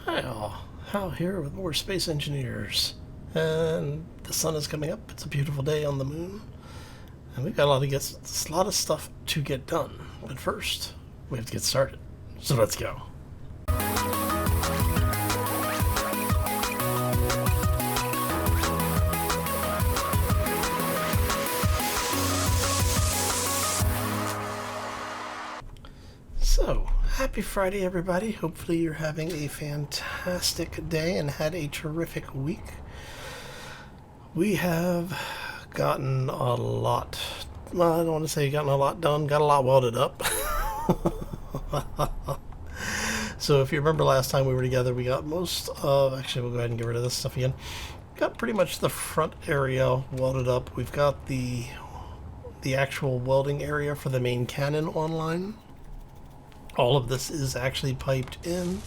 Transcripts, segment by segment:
Hi all, Hal here with more Space Engineers. And the sun is coming up, it's a beautiful day on the moon. And we've got a lot of stuff to get done. But first, we have to get started. So let's go. So, happy Friday, everybody. Hopefully you're having a fantastic day and had a terrific week. We have gotten a lot, well, I don't want to say gotten a lot done, got a lot welded up. So if you remember last time we were together, we got most of, actually we'll go ahead and get rid of this stuff again. Got pretty much the front area welded up. We've got the actual welding area for the main cannon online. All of this is actually piped in.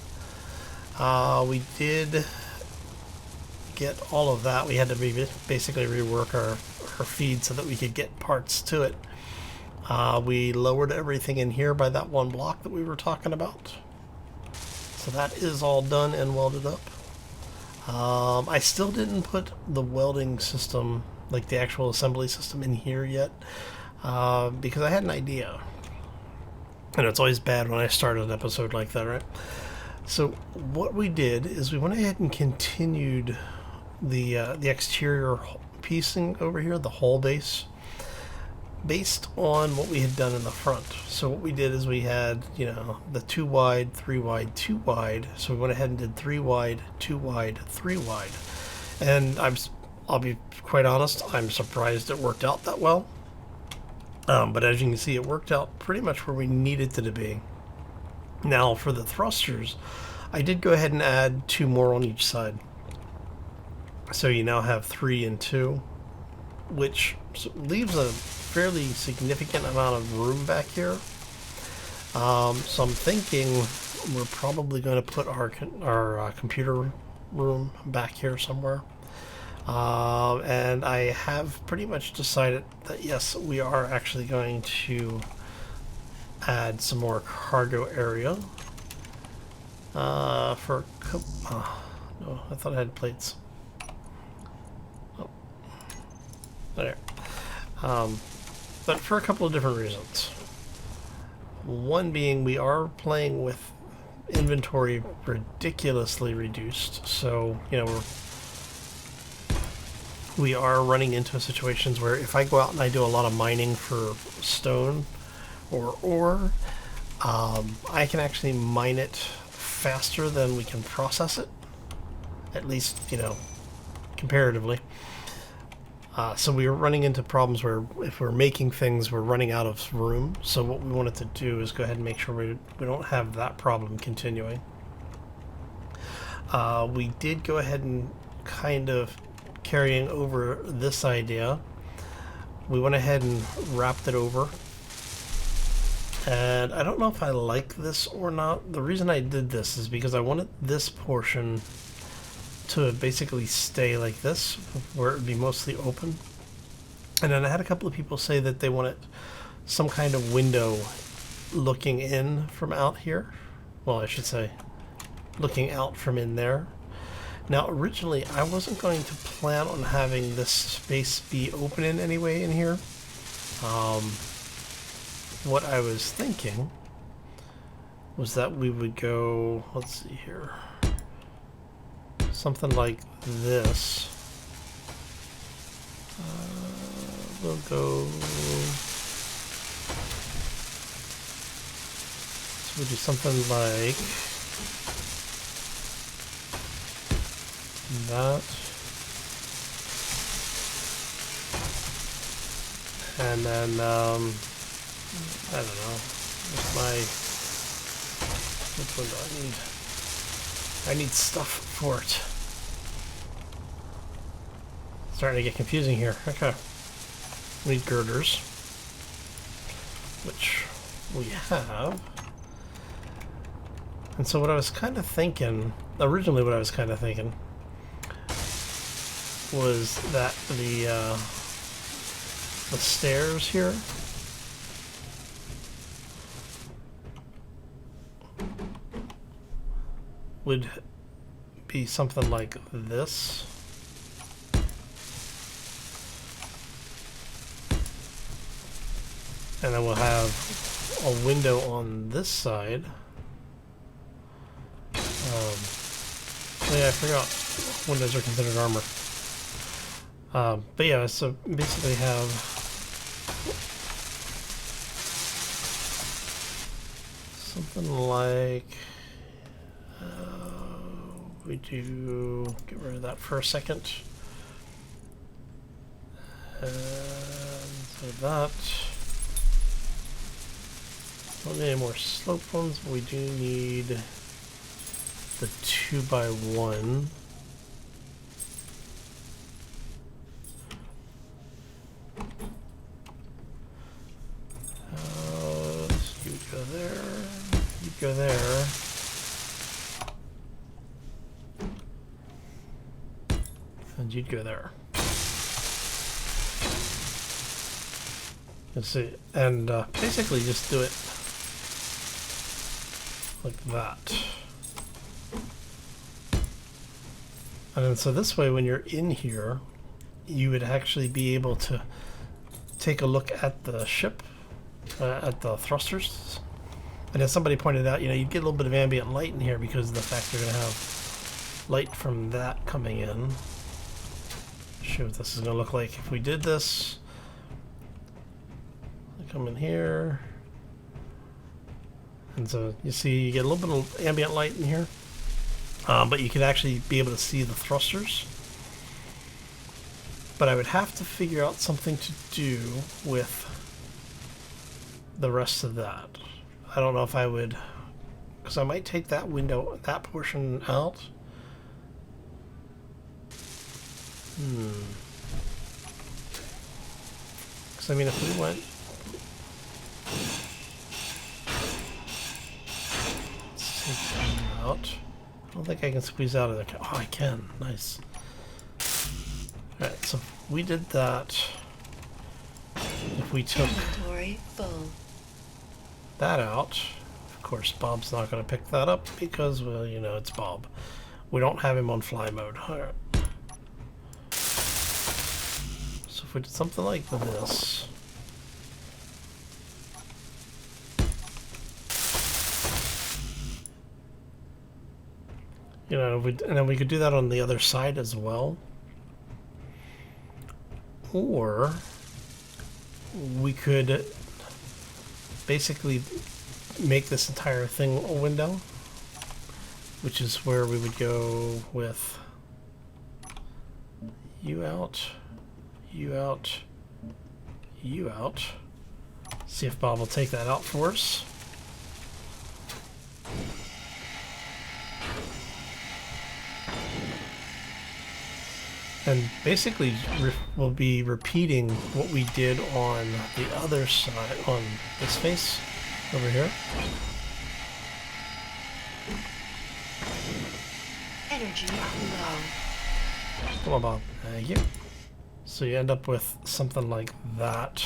We did get all of that. We had to basically rework our feed so that we could get parts to it. We lowered everything in here by that one block that we were talking about. So that is all done and welded up. I still didn't put the welding system, like the actual assembly system, in here yet because I had an idea. And it's always bad when I start an episode like that, right? So what we did is we went ahead and continued the exterior piecing over here, the hull base, based on what we had done in the front. So what we did is we had, the 2 wide, 3 wide, 2 wide. So we went ahead and did 3 wide, 2 wide, 3 wide. And I'll be quite honest, I'm surprised it worked out that well. But as you can see, it worked out pretty much where we needed it to be. Now, for the thrusters, I did go ahead and add 2 more on each side. So you now have 3 and 2, which leaves a fairly significant amount of room back here. So I'm thinking we're probably going to put our computer room back here somewhere. And I have pretty much decided that yes, we are actually going to add some more cargo area for no, I thought I had plates. Oh, there. But for a couple of different reasons. One being we are playing with inventory ridiculously reduced, so we are running into situations where if I go out and I do a lot of mining for stone or ore, I can actually mine it faster than we can process it, at least, comparatively. So we are running into problems where if we're making things, we're running out of room. So what we wanted to do is go ahead and make sure we don't have that problem continuing. We did go ahead and kind of carrying over this idea, we went ahead and wrapped it over, and I don't know if I like this or not. The reason I did this is because I wanted this portion to basically stay like this, where it would be mostly open, and then I had a couple of people say that they wanted some kind of window looking in from out here. Well, I should say looking out from in there. Now, originally, I wasn't going to plan on having this space be open in any way in here. What I was thinking was that we would go, let's see here, something like this. We'll go, so we'll do something like that, and then I don't know, which one do I need? I need stuff for it. Starting to get confusing here. Okay, we need girders, which we have. And so what I was kind of thinking, originally what I was kind of thinking was that the stairs here would be something like this. And then we'll have a window on this side. Oh yeah, I forgot. Windows are considered armor. But yeah, so basically have something like we do get rid of that for a second. And so that. Don't need any more slope ones, but we do need the 2x1. You go there. You go there. And you'd go there. Let's see. And basically just do it like that. And then so this way when you're in here, you would actually be able to take a look at the ship, at the thrusters. And as somebody pointed out, you know, you'd get a little bit of ambient light in here because of the fact you're going to have light from that coming in. Show what this is going to look like if we did this. Come in here. And so you see you get a little bit of ambient light in here, but you could actually be able to see the thrusters. But I would have to figure out something to do with the rest of that. I don't know if I would, because I might take that window, that portion out. Because I mean, if we went. Out. I don't think I can squeeze out of there. Oh, I can. Nice. Alright, so if we did that. If we took inventory full. That out, of course, Bob's not going to pick that up because, well, you know, it's Bob. We don't have him on fly mode. Alright. So if we did something like this. You know, and then we could do that on the other side as well. Or we could basically make this entire thing a window, which is where we would go with you out, you out, you out. See if Bob will take that out for us. And basically we'll be repeating what we did on the other side, on this face over here. Energy low. Come on, Bob. Thank you. So you end up with something like that.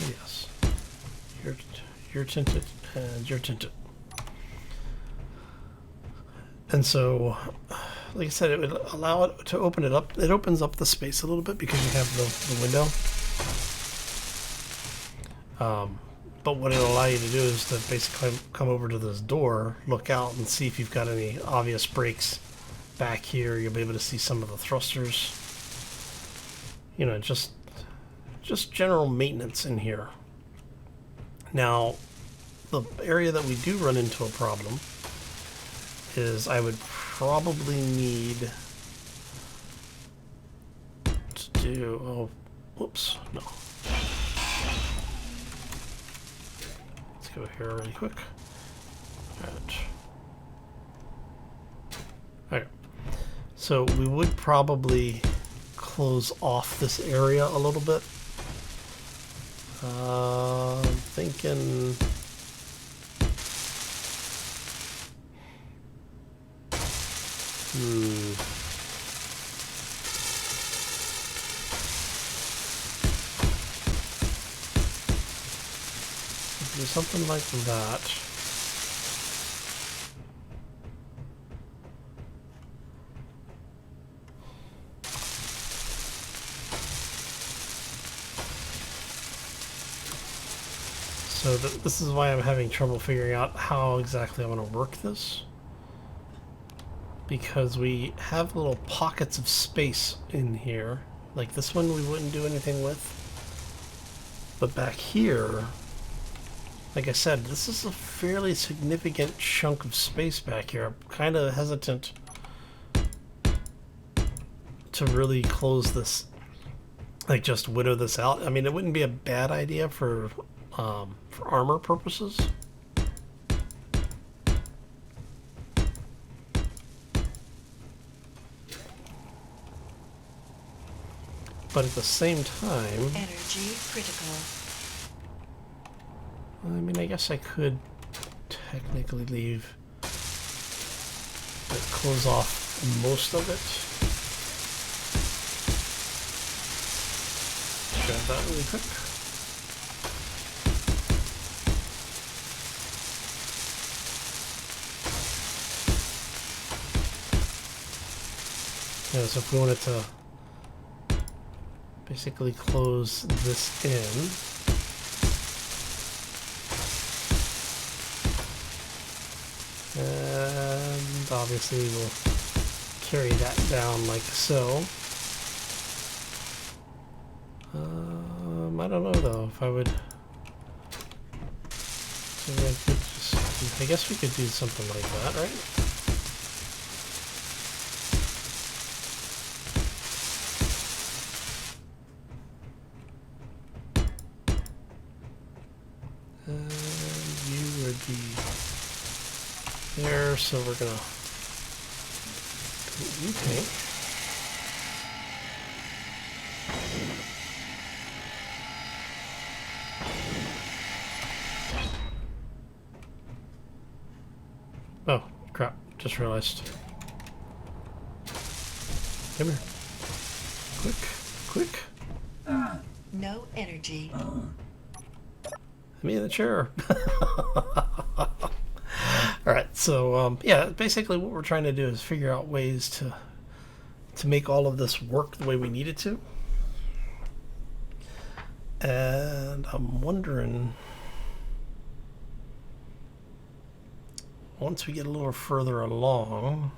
Yes. You're tinted and you're tinted. And so, like I said, it would allow it to open it up. It opens up the space a little bit because you have the window. But what it'll allow you to do is to basically come over to this door, look out, and see if you've got any obvious breaks back here. You'll be able to see some of the thrusters. You know, just general maintenance in here. Now, the area that we do run into a problem is I would probably need to do, oh, whoops, no. Let's go here really quick. Alright. So we would probably close off this area a little bit. I'm thinking do something like that. So this is why I'm having trouble figuring out how exactly I want to work this. Because we have little pockets of space in here. Like this one we wouldn't do anything with. But back here, like I said, this is a fairly significant chunk of space back here. I'm kind of hesitant to really close this, like just widow this out. I mean, it wouldn't be a bad idea for armor purposes. But at the same time, Energy critical. I mean, I guess I could technically leave, like, close off most of it. Grab that really quick. Yeah, so if we wanted to basically close this in, and obviously we'll carry that down like so. I don't know though if I would. So I could just, I guess we could do something like that, right? You would be there, so we're gonna put you pink. Oh, crap. Just realized. Come here. Quick. No energy. Me in the chair. Alright, so, yeah, basically what we're trying to do is figure out ways to make all of this work the way we need it to. And I'm wondering, once we get a little further along,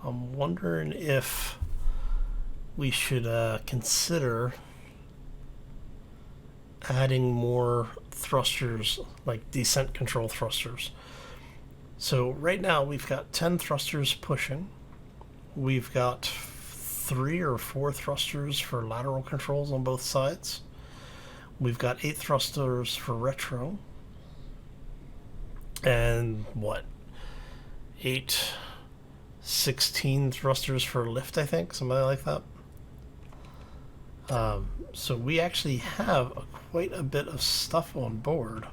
I'm wondering if we should consider adding more thrusters, like descent control thrusters. So right now we've got 10 thrusters pushing. We've got 3 or 4 thrusters for lateral controls on both sides. We've got 8 thrusters for retro. And what? 16 thrusters for lift, I think, something like that. So we actually have quite a bit of stuff on board.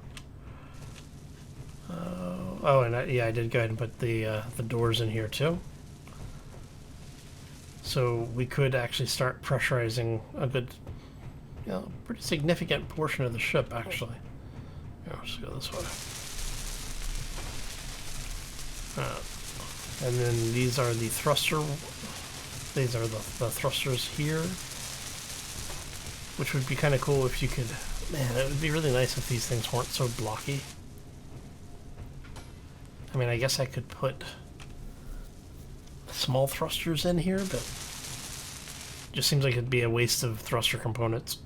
Oh, and I did go ahead and put the doors in here too. So we could actually start pressurizing a good, pretty significant portion of the ship actually. Yeah, let's go this way. And then these are the thruster. These are the thrusters here. Which would be kind of cool if you could... Man, it would be really nice if these things weren't so blocky. I mean, I guess I could put small thrusters in here, but it just seems like it'd be a waste of thruster components.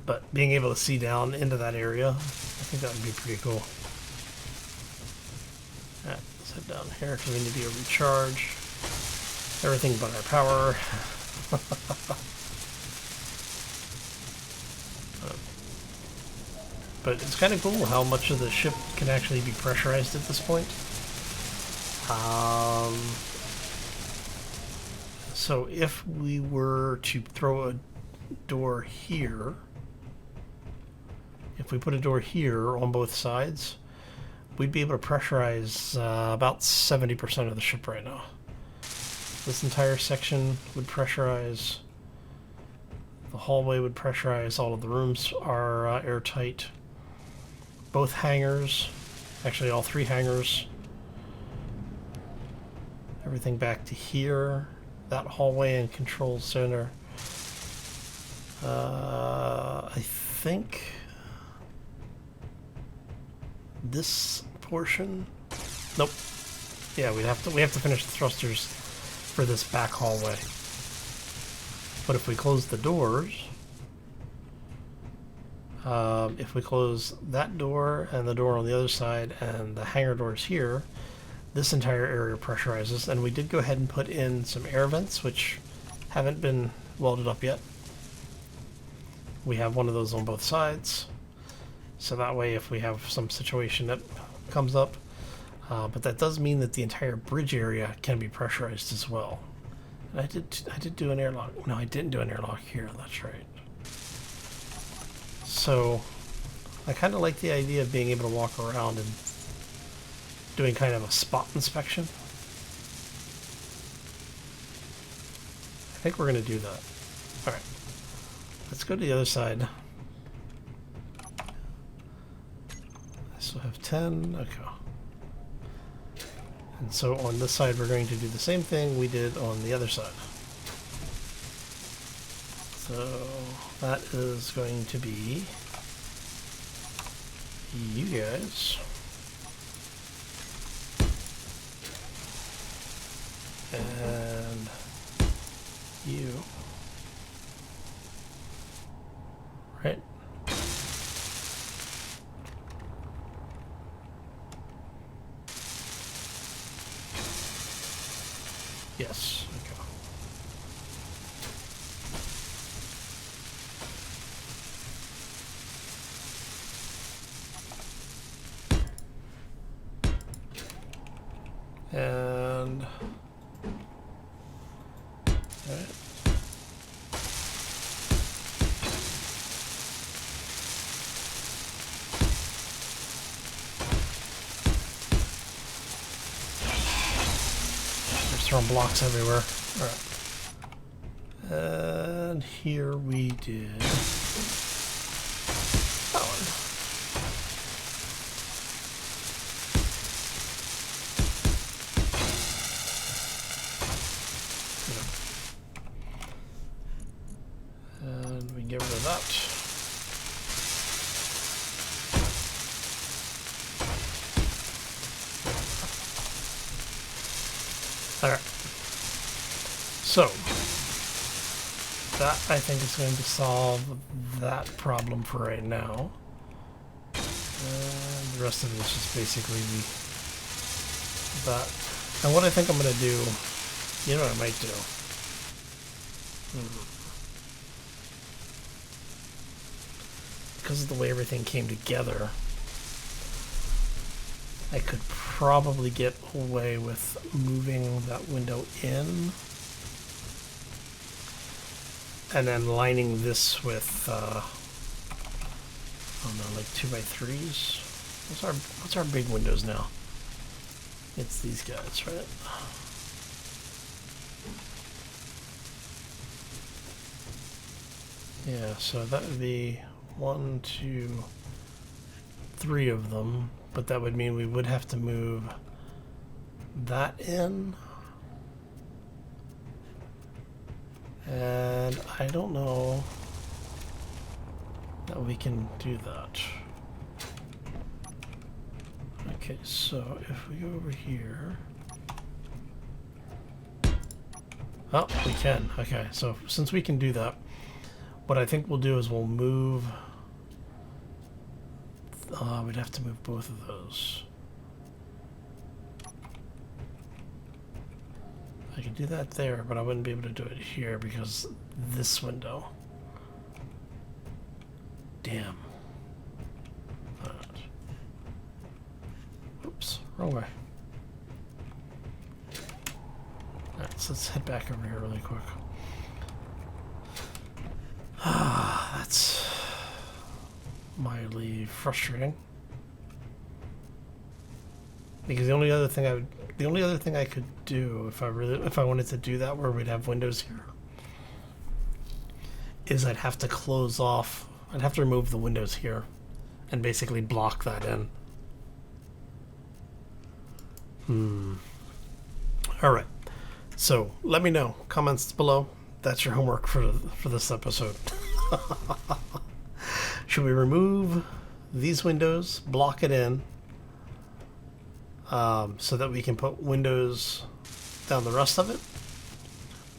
But being able to see down into that area, I think that would be pretty cool. Alright, let's head down here because we need to do a recharge. Everything but our power. But it's kind of cool how much of the ship can actually be pressurized at this point. So if we were to throw a door here, if we put a door here on both sides, we'd be able to pressurize about 70% of the ship right now. This entire section would pressurize. The hallway would pressurize. All of the rooms are airtight. Both hangars, actually all 3 hangars. Everything back to here. That hallway and control center. I think this portion. Nope. Yeah, we have to finish the thrusters for this back hallway. But if we close the doors, if we close that door and the door on the other side and the hangar doors here, this entire area pressurizes. And we did go ahead and put in some air vents, which haven't been welded up yet. We have one of those on both sides, so that way if we have some situation that comes up, but that does mean that the entire bridge area can be pressurized as well. And I did do an airlock. No, I didn't do an airlock here. That's right. So I kind of like the idea of being able to walk around and doing kind of a spot inspection. I think we're going to do that. All right. Let's go to the other side. I still have 10. Okay. And so on this side, we're going to do the same thing we did on the other side. So that is going to be you guys. And you. Right? Yes. Okay. And all right. Throwing blocks everywhere. Alright. And here we did that one. Yeah. And we get rid of that. Alright, so that I think is going to solve that problem for right now. And the rest of it is just basically that. And what I think I'm going to do, you know what I might do? Because of the way everything came together, I could probably get away with moving that window in and then lining this with I don't know, like 2x3s. What's our big windows now? It's these guys, right? Yeah, so that would be 1, 2, 3 of them. But that would mean we would have to move that in. And I don't know that we can do that. Okay, so if we go over here. Oh, we can. Okay, so since we can do that, what I think we'll do is we'll move. We'd have to move both of those. I could do that there, but I wouldn't be able to do it here because this window. Damn. Oops, wrong way. Alright, so let's head back over here really quick. That's mildly frustrating. Because the only other thing I could do if I wanted to do that where we'd have windows here is I'd have to close off. I'd have to remove the windows here and basically block that in. Alright. So let me know. Comments below. That's your homework for this episode. Should we remove these windows, block it in, so that we can put windows down the rest of it?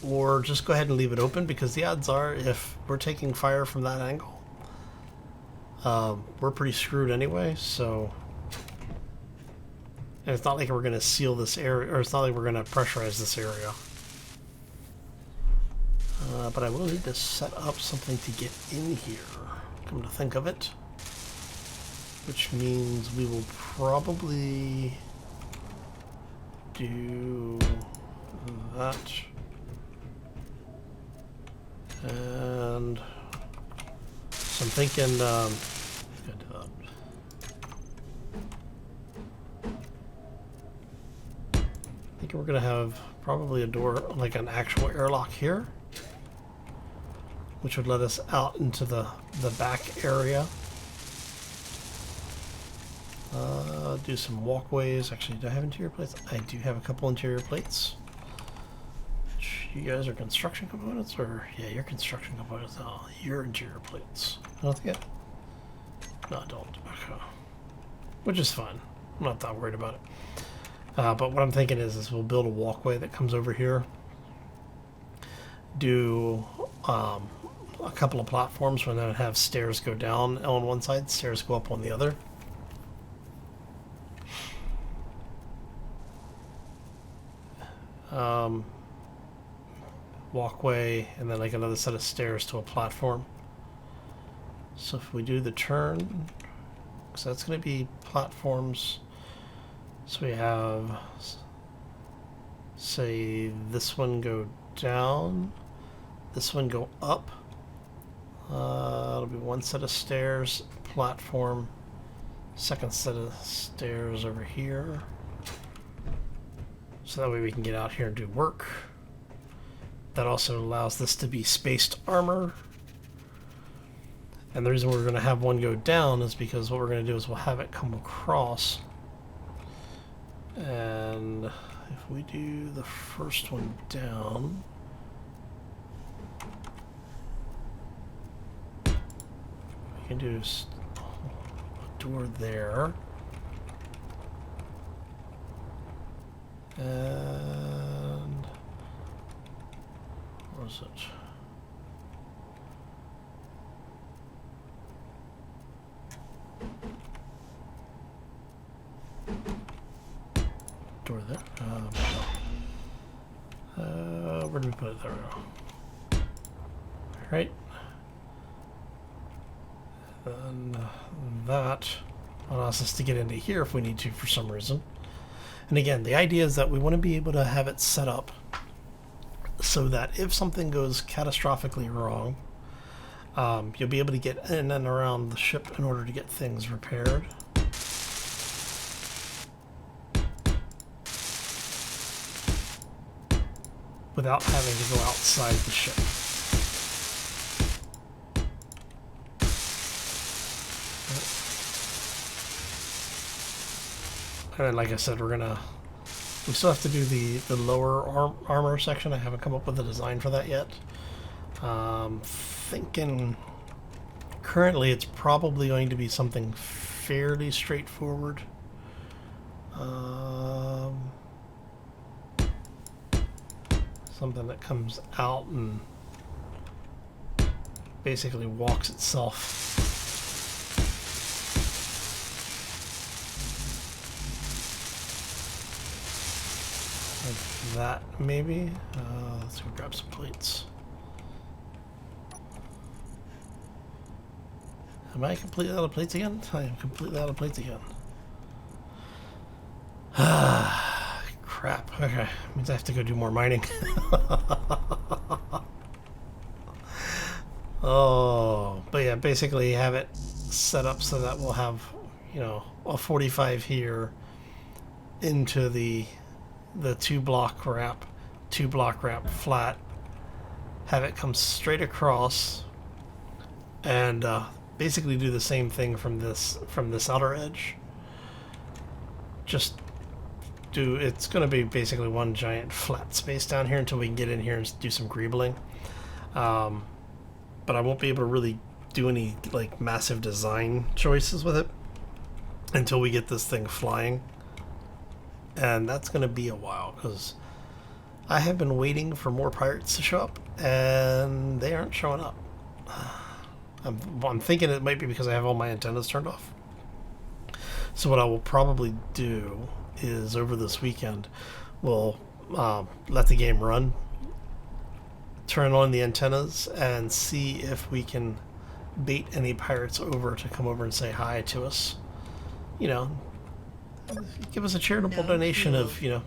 Or just go ahead and leave it open, because the odds are if we're taking fire from that angle, we're pretty screwed anyway, so... And it's not like we're going to seal this area, or it's not like we're going to pressurize this area. But I will need to set up something to get in here, come to think of it. Which means we will probably do that. And so I'm thinking, gotta do that. I think we're gonna have probably a door, like an actual airlock here, which would let us out into the back area. Do some walkways. Actually, do I have interior plates? I do have a couple interior plates. You guys are construction components, or yeah, you're construction components. Oh, you're interior plates. I don't think no, I don't. Okay. Which is fine. I'm not that worried about it. But what I'm thinking is we'll build a walkway that comes over here. Do a couple of platforms, and then have stairs go down on one side, stairs go up on the other. Walkway, and then like another set of stairs to a platform. So if we do the turn, so that's going to be platforms. So we have, say, this one go down, this one go up. It'll be one set of stairs, platform, second set of stairs over here. So that way we can get out here and do work. That also allows this to be spaced armor. And the reason we're going to have one go down is because what we're going to do is we'll have it come across. And if we do the first one down, we can do a door there. And where is it? Door there. Where do we put it? There we go. Alright. And that allows us to get into here if we need to for some reason. And again, the idea is that we want to be able to have it set up so that if something goes catastrophically wrong, you'll be able to get in and around the ship in order to get things repaired. Without having to go outside the ship. And then, like I said, we still have to do the lower armor section. I haven't come up with a design for that yet. Thinking currently it's probably going to be something fairly straightforward. Something that comes out and basically walks itself. Like that, maybe? Let's go grab some plates. Am I completely out of plates again? I am completely out of plates again. Crap. Okay. Means I have to go do more mining. Oh, but yeah, basically have it set up so that we'll have, you know, a 45 here into the 2-block wrap flat. Have it come straight across and basically do the same thing from this outer edge. Just it's going to be basically one giant flat space down here until we can get in here and do some greebling. but I won't be able to really do any like massive design choices with it until we get this thing flying, and that's going to be a while because I have been waiting for more pirates to show up, and they aren't showing up. I'm thinking it might be because I have all my antennas turned off. So what I will probably do is over this weekend, we'll let the game run, turn on the antennas, and see if we can bait any pirates over to come over and say hi to us. You know, give us a charitable donation of, you know,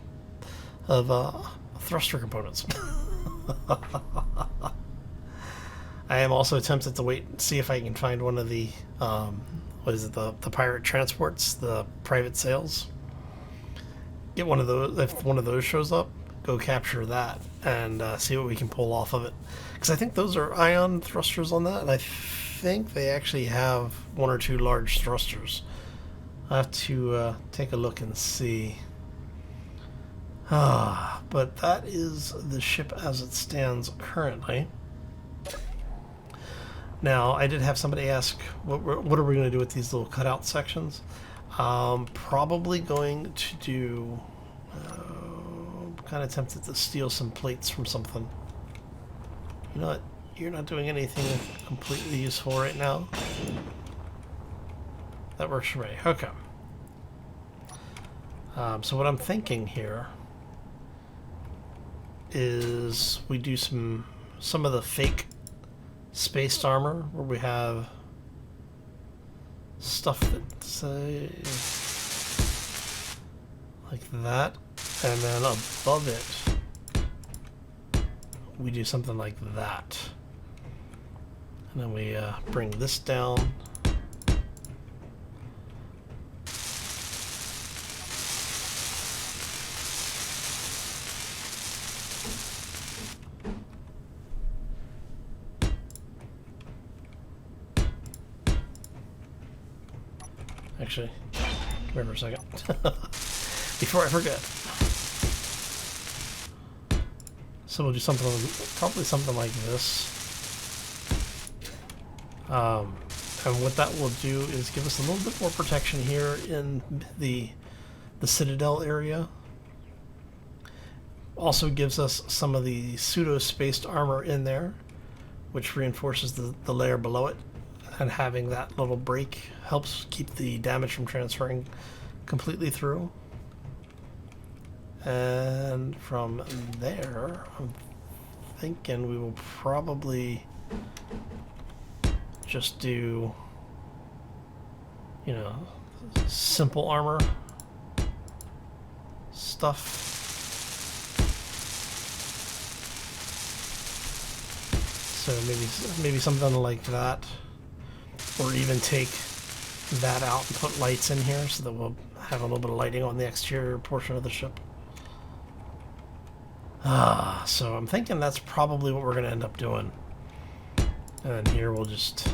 of thruster components. I am also tempted to wait and see if I can find one of the what is it, the pirate transports, the private sails. Get one of those. If one of those shows up, go capture that and see what we can pull off of it. Because I think those are ion thrusters on that, and I think they actually have one or two large thrusters. I have to take a look and see. But that is the ship as it stands currently. Now, I did have somebody ask, what are we going to do with these little cutout sections? Probably going to do... kind of tempted to steal some plates from something. You know what? You're not doing anything completely useful right now. That works for me. Okay. So what I'm thinking here is we do some of the fake spaced armor where we have stuff that say like that, and then above it we do something like that, and then we bring this down. Actually, come here for a second. Before I forget. So we'll do something, probably something like this. And what that will do is give us a little bit more protection here in the Citadel area. Also gives us some of the pseudo-spaced armor in there, which reinforces the layer below it. And having that little break helps keep the damage from transferring completely through. And from there, I'm thinking we will probably just do, you know, simple armor stuff. So maybe something like that. Or even take that out and put lights in here so that we'll have a little bit of lighting on the exterior portion of the ship. So I'm thinking that's probably what we're going to end up doing. And then here we'll just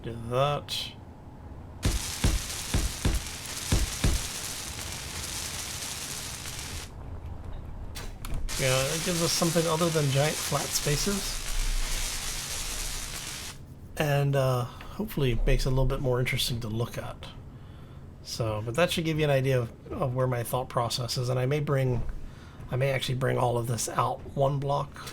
do that. Yeah, it gives us something other than giant flat spaces. And hopefully makes it a little bit more interesting to look at. So, but that should give you an idea of where my thought process is. And I may actually bring all of this out one block.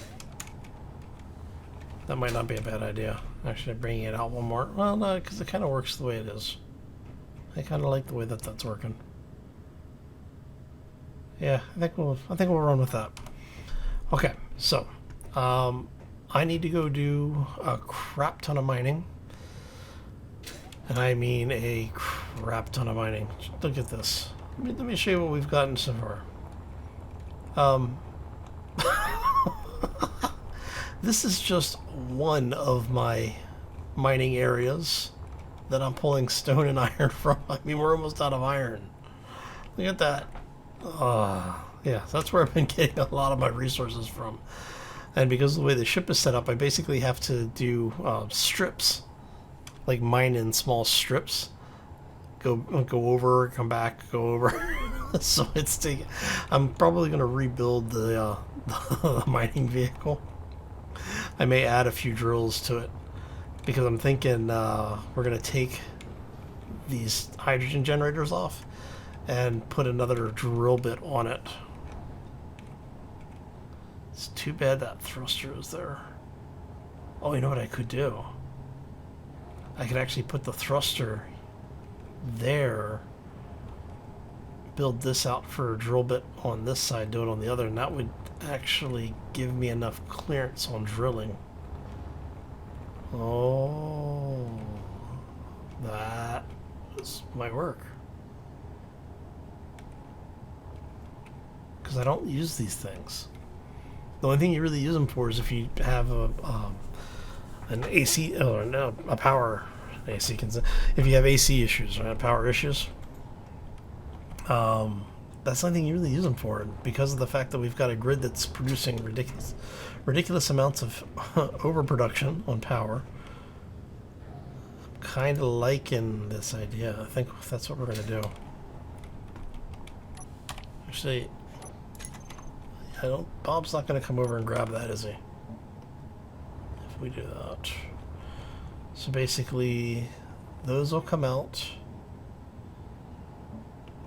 That might not be a bad idea. Actually bringing it out one more. Well, no, because it kind of works the way it is. I kind of like the way that that's working. Yeah, I think we'll run with that. Okay, so I need to go do a crap ton of mining. And I mean a crap ton of mining. Look at this. Let me show you what we've gotten so far. This is just one of my mining areas that I'm pulling stone and iron from. I mean, we're almost out of iron. Look at that. Yeah, that's where I've been getting a lot of my resources from. And because of the way the ship is set up, I basically have to do strips. Like mine in small strips. Go over, come back, go over. So it's taking... I'm probably going to rebuild the mining vehicle. I may add a few drills to it. because I'm thinking we're going to take these hydrogen generators off and put another drill bit on it. It's too bad that thruster is there. Oh, you know what I could do? I could actually put the thruster there, build this out for a drill bit on this side, do it on the other, and that would actually give me enough clearance on drilling. Oh, that might work. Because I don't use these things. The only thing you really use them for is if you have an AC or no, a power AC. If you have AC issues, right, power issues, that's the only thing you really use them for. And because of the fact that we've got a grid that's producing ridiculous amounts of overproduction on power, I'm kind of liking this idea. I think that's what we're going to do. Actually, Bob's not going to come over and grab that, is he? If we do that. So basically, those will come out.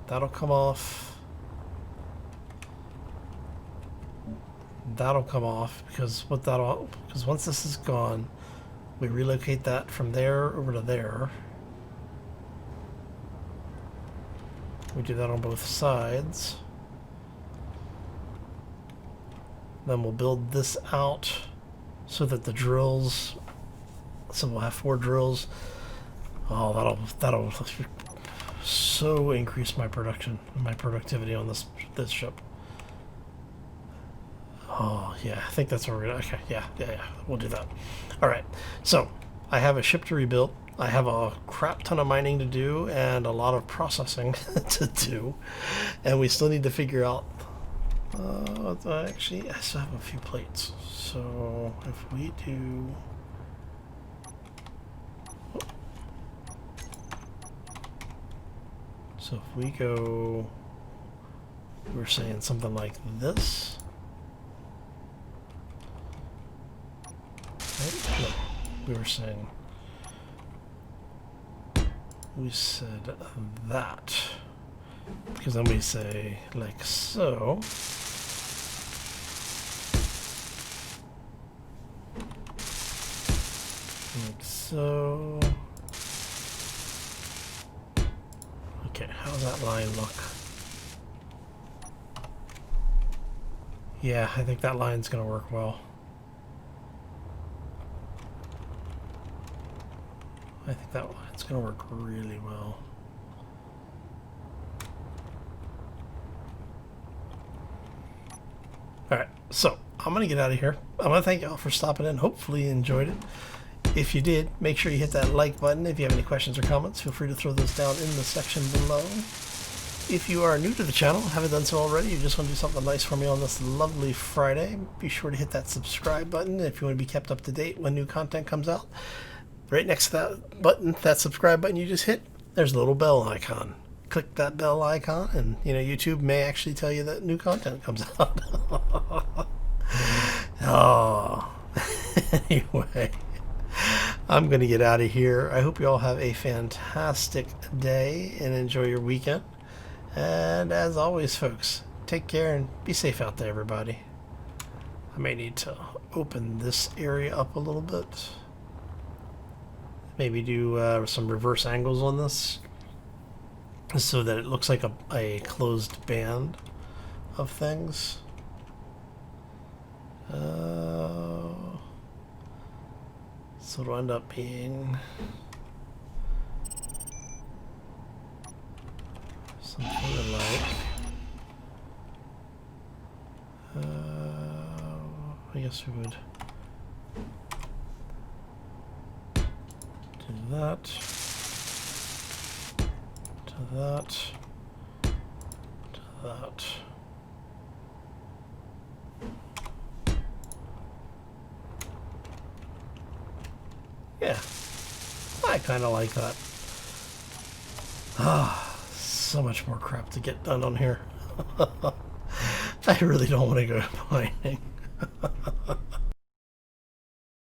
That'll come off. That'll come off because once this is gone, we relocate that from there over to there. We do that on both sides. Then we'll build this out so that the drills, so we'll have 4 drills. Oh, that'll so increase my production, my productivity on this ship. Oh yeah, I think that's what we're gonna. Okay, yeah, we'll do that. All right, so I have a ship to rebuild. I have a crap ton of mining to do and a lot of processing to do, and we still need to figure out. Actually, I still have a few plates. So if we do. So if we go, we're saying something like this. Right? No, we were saying, we said that. Because then we say like so. Like so. Okay, how's that line look? Yeah, I think that line's gonna work well. I think that line's gonna work really well. Alright, so I'm gonna get out of here. I want to thank y'all for stopping in. Hopefully you enjoyed it. If you did, make sure you hit that like button. If you have any questions or comments, feel free to throw those down in the section below. If you are new to the channel, haven't done so already, you just want to do something nice for me on this lovely Friday, be sure to hit that subscribe button if you want to be kept up to date when new content comes out. Right next to that button, that subscribe button you just hit, there's a little bell icon. Click that bell icon and YouTube may actually tell you that new content comes out. Oh. Anyway, I'm going to get out of here. I hope you all have a fantastic day and enjoy your weekend. And as always, folks, take care and be safe out there, everybody. I may need to open this area up a little bit. Maybe do some reverse angles on this so that it looks like a closed band of things. So it'll end up being something like I guess we would do that to that to that. Yeah, I kind of like that. Ah, so much more crap to get done on here. I really don't want to go mining.